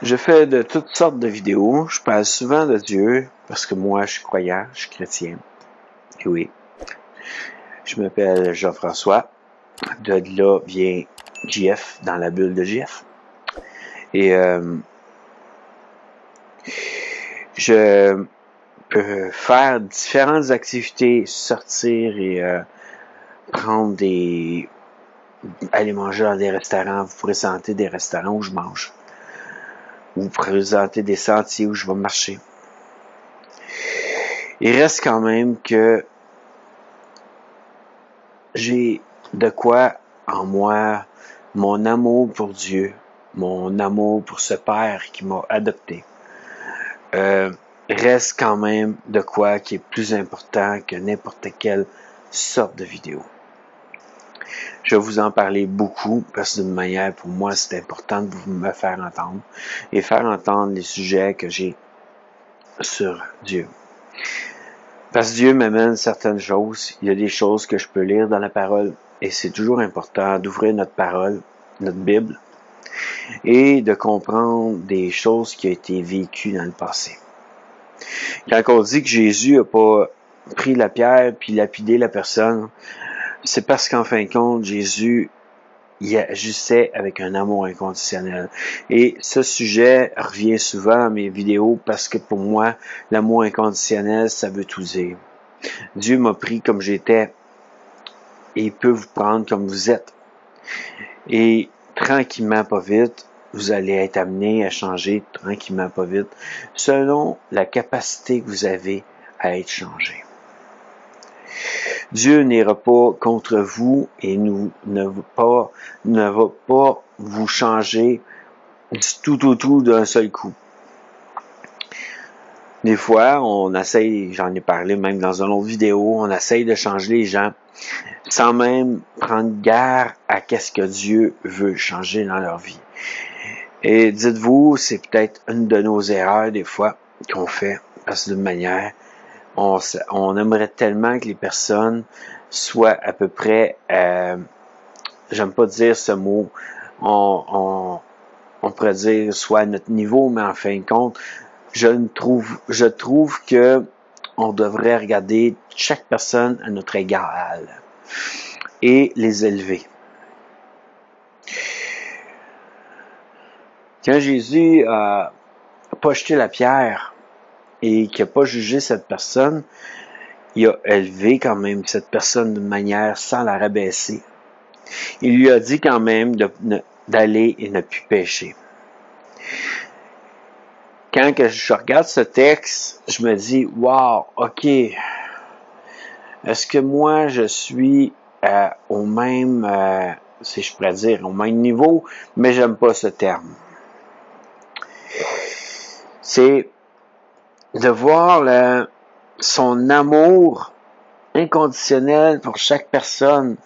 Je fais de toutes sortes de vidéos. Je parle souvent de Dieu parce que moi, je suis croyant, je suis chrétien. Et oui. Je m'appelle Jean-François. De là vient JF dans la bulle de JF. Et je peux faire différentes activités, sortir et prendre aller manger dans des restaurants, vous présenter des restaurants où je mange. Vous présenter des sentiers où je vais marcher. Il reste quand même que j'ai de quoi en moi, mon amour pour Dieu, mon amour pour ce Père qui m'a adopté, reste quand même de quoi qui est plus important que n'importe quelle sorte de vidéo. Je vais vous en parler beaucoup parce que d'une manière, pour moi, c'est important de me faire entendre et faire entendre les sujets que j'ai sur Dieu. Parce que Dieu m'amène certaines choses. Il y a des choses que je peux lire dans la parole et c'est toujours important d'ouvrir notre parole, notre Bible, et de comprendre des choses qui ont été vécues dans le passé. Quand on dit que Jésus n'a pas pris la pierre puis lapidé la personne, c'est parce qu'en fin de compte, Jésus il agissait avec un amour inconditionnel. Et ce sujet revient souvent dans mes vidéos parce que pour moi, l'amour inconditionnel, ça veut tout dire. Dieu m'a pris comme j'étais et il peut vous prendre comme vous êtes. Et tranquillement, pas vite, vous allez être amené à changer tranquillement, pas vite, selon la capacité que vous avez à être changé. Dieu n'ira pas contre vous et ne va pas vous changer du tout d'un seul coup. Des fois, on essaye, j'en ai parlé même dans une autre vidéo, on essaye de changer les gens sans même prendre garde à qu'est-ce que Dieu veut changer dans leur vie. Et dites-vous, c'est peut-être une de nos erreurs des fois qu'on fait, parce que d'une manière, on aimerait tellement que les personnes soient à peu près, j'aime pas dire ce mot, on pourrait dire soit à notre niveau, mais en fin de compte, je trouve que on devrait regarder chaque personne à notre égal et les élever. Quand Jésus a pas jeté la pierre et qu'il n'a pas jugé cette personne, il a élevé quand même cette personne d'une manière sans la rabaisser. Il lui a dit quand même d'aller et ne plus pécher. Quand que je regarde ce texte, je me dis, wow, ok, est-ce que moi je suis au même, si je pourrais dire, au même niveau, mais j'aime pas ce terme. C'est de voir son amour inconditionnel pour chaque personne.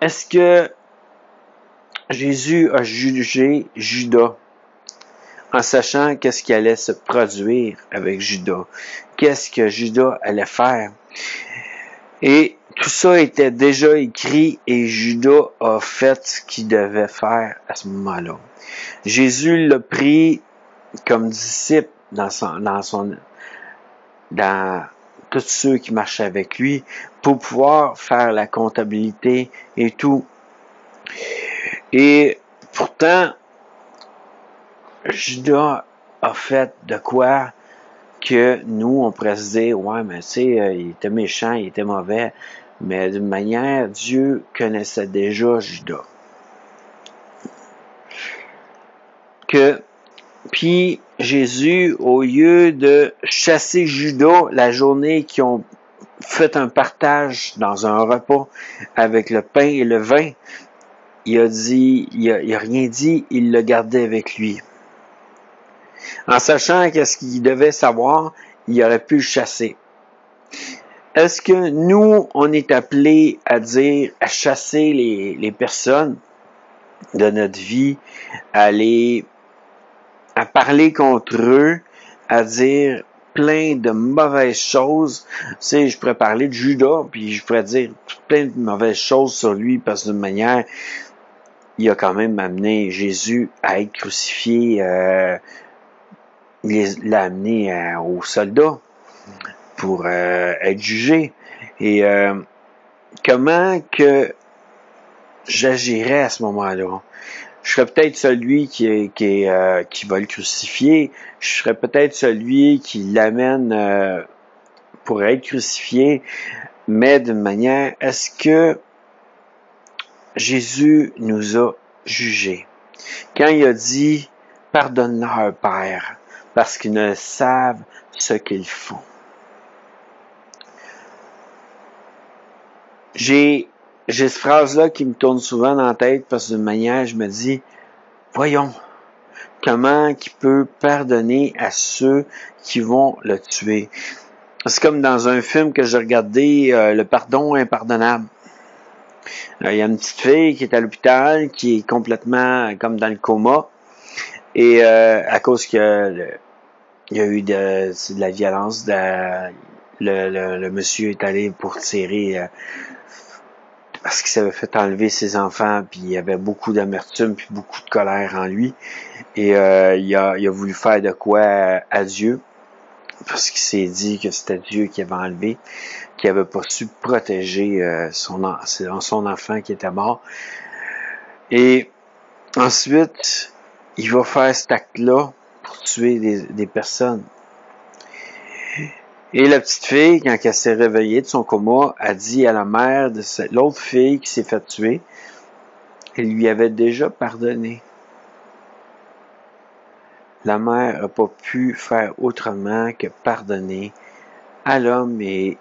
Est-ce que Jésus a jugé Judas en sachant qu'est-ce qui allait se produire avec Judas? Qu'est-ce que Judas allait faire? Et tout ça était déjà écrit et Judas a fait ce qu'il devait faire à ce moment-là. Jésus l'a pris comme disciple dans tous ceux qui marchaient avec lui pour pouvoir faire la comptabilité et tout. Et pourtant, Judas a fait de quoi que nous, on pourrait se dire, ouais, mais tu sais, il était méchant, il était mauvais, mais d'une manière, Dieu connaissait déjà Judas. Puis Jésus, au lieu de chasser Judas la journée qu'ils ont fait un partage dans un repas avec le pain et le vin, il a rien dit, il l'a gardé avec lui. En sachant qu'est-ce qu'il devait savoir, il aurait pu le chasser. Est-ce que nous, on est appelés à chasser les personnes de notre vie, à parler contre eux, à dire plein de mauvaises choses. Tu sais, je pourrais parler de Judas, puis je pourrais dire plein de mauvaises choses sur lui, parce que d'une manière, il a quand même amené Jésus à être crucifié, il l'a amené aux soldats pour être jugé. Et comment que j'agirais à ce moment-là? Je serais peut-être celui qui va le crucifier. Je serais peut-être celui qui l'amène pour être crucifié, mais d'une manière, est-ce que Jésus nous a jugés? Quand il a dit « Pardonne-leur, Père, parce qu'ils ne savent ce qu'ils font. » J'ai cette phrase-là qui me tourne souvent dans la tête parce que d'une manière, je me dis « Voyons, comment il peut pardonner à ceux qui vont le tuer? » C'est comme dans un film que j'ai regardé, Le pardon impardonnable. Il y a une petite fille qui est à l'hôpital, qui est complètement comme dans le coma, et à cause que il y a eu de la violence, le monsieur est allé pour tirer parce qu'il s'avait fait enlever ses enfants, puis il y avait beaucoup d'amertume, puis beaucoup de colère en lui, et il a voulu faire de quoi à Dieu, parce qu'il s'est dit que c'était Dieu qui avait enlevé, qui avait pas su protéger son enfant qui était mort. Et ensuite, il va faire cet acte-là pour tuer des personnes. Et la petite fille, quand elle s'est réveillée de son coma, a dit à la mère de l'autre fille qui s'est fait tuer, elle lui avait déjà pardonné. La mère n'a pas pu faire autrement que pardonner à l'homme et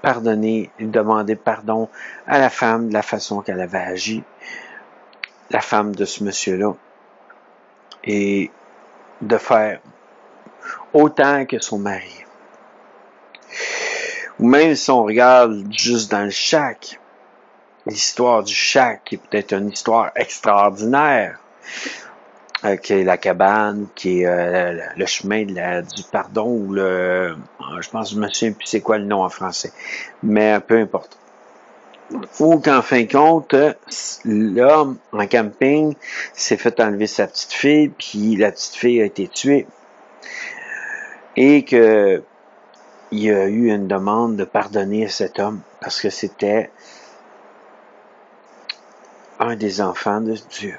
pardonner, demander pardon à la femme de la façon qu'elle avait agi, la femme de ce monsieur-là, et de faire autant que son mari. Ou même si on regarde juste dans le Shack, l'histoire du Shack, qui est peut-être une histoire extraordinaire, qui est la cabane, qui est le chemin du pardon, ou je pense, je me souviens plus c'est quoi le nom en français, mais peu importe. Ou qu'en fin de compte, l'homme en camping s'est fait enlever sa petite fille, puis la petite fille a été tuée. Et que il y a eu une demande de pardonner à cet homme, parce que c'était un des enfants de Dieu.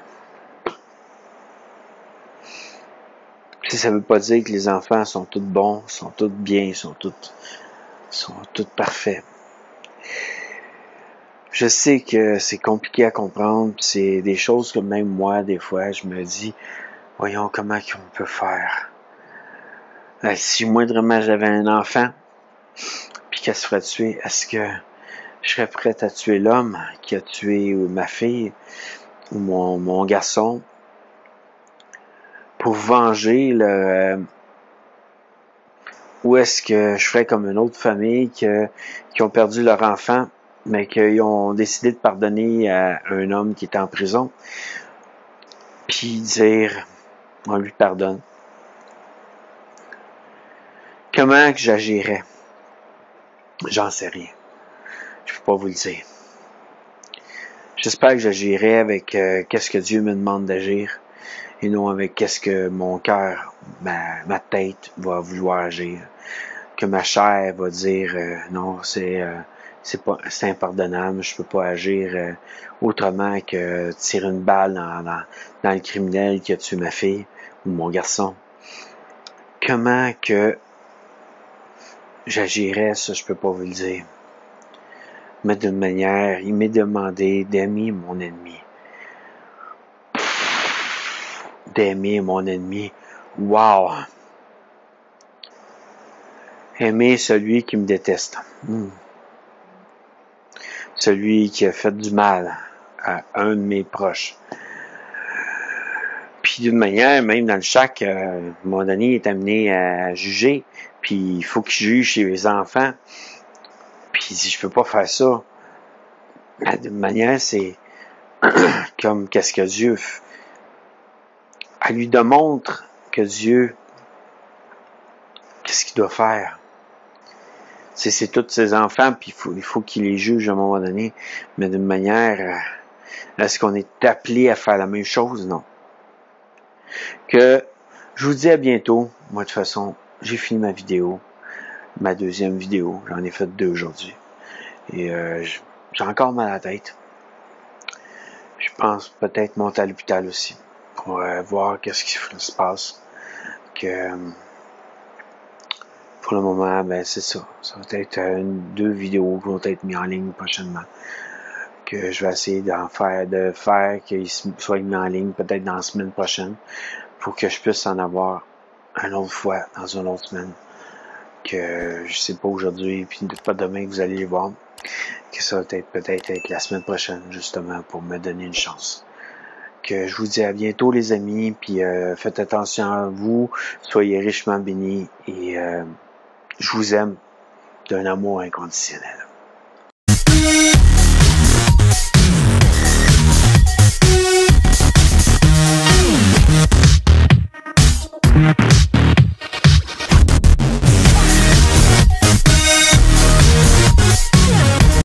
Ça ne veut pas dire que les enfants sont tous bons, sont tous bien, sont tous parfaits. Je sais que c'est compliqué à comprendre, c'est des choses que même moi, des fois, je me dis, voyons comment on peut faire. Si moindrement j'avais un enfant, puis qu'elle se ferait tuer, est-ce que je serais prêt à tuer l'homme qui a tué ma fille ou mon garçon pour venger ou est-ce que je ferais comme une autre famille qui ont perdu leur enfant, mais qui ont décidé de pardonner à un homme qui était en prison, puis dire, on lui pardonne. Comment que j'agirais? J'en sais rien. Je peux pas vous le dire. J'espère que j'agirais avec qu'est-ce que Dieu me demande d'agir, et non avec qu'est-ce que mon cœur, ma tête va vouloir agir. Que ma chair va dire non, c'est impardonnable, je peux pas agir autrement que tirer une balle dans le criminel qui a tué ma fille ou mon garçon. Comment que j'agirais, ça je peux pas vous le dire. Mais d'une manière, il m'est demandé d'aimer mon ennemi. D'aimer mon ennemi. Wow! Aimer celui qui me déteste. Celui qui a fait du mal à un de mes proches. Puis d'une manière, même dans le Shack, à un moment donné, il est amené à juger. Puis il faut qu'il juge ses enfants. Puis si je peux pas faire ça, d'une manière, c'est comme qu'est-ce que Dieu fait. Elle lui démontre que Dieu, qu'est-ce qu'il doit faire. C'est tous ses enfants, puis il faut qu'il les juge à un moment donné, mais d'une manière Est-ce qu'on est appelé à faire la même chose? Non. Que je vous dis à bientôt. Moi, de toute façon, j'ai fini ma vidéo, ma deuxième vidéo. J'en ai fait 2 aujourd'hui. Et j'ai encore mal à la tête. Je pense peut-être monter à l'hôpital aussi pour voir qu'est-ce qui se passe. Que pour le moment, ben c'est ça. Ça va être 2 vidéos qui vont être mises en ligne prochainement. Que je vais essayer de faire qu'ils soient mis en ligne peut-être dans la semaine prochaine pour que je puisse en avoir une autre fois dans une autre semaine. Que je sais pas aujourd'hui, puis pas demain que vous allez les voir. Que ça va peut-être être la semaine prochaine, justement, pour me donner une chance. Que je vous dis à bientôt, les amis, puis faites attention à vous, soyez richement bénis, et je vous aime d'un amour inconditionnel.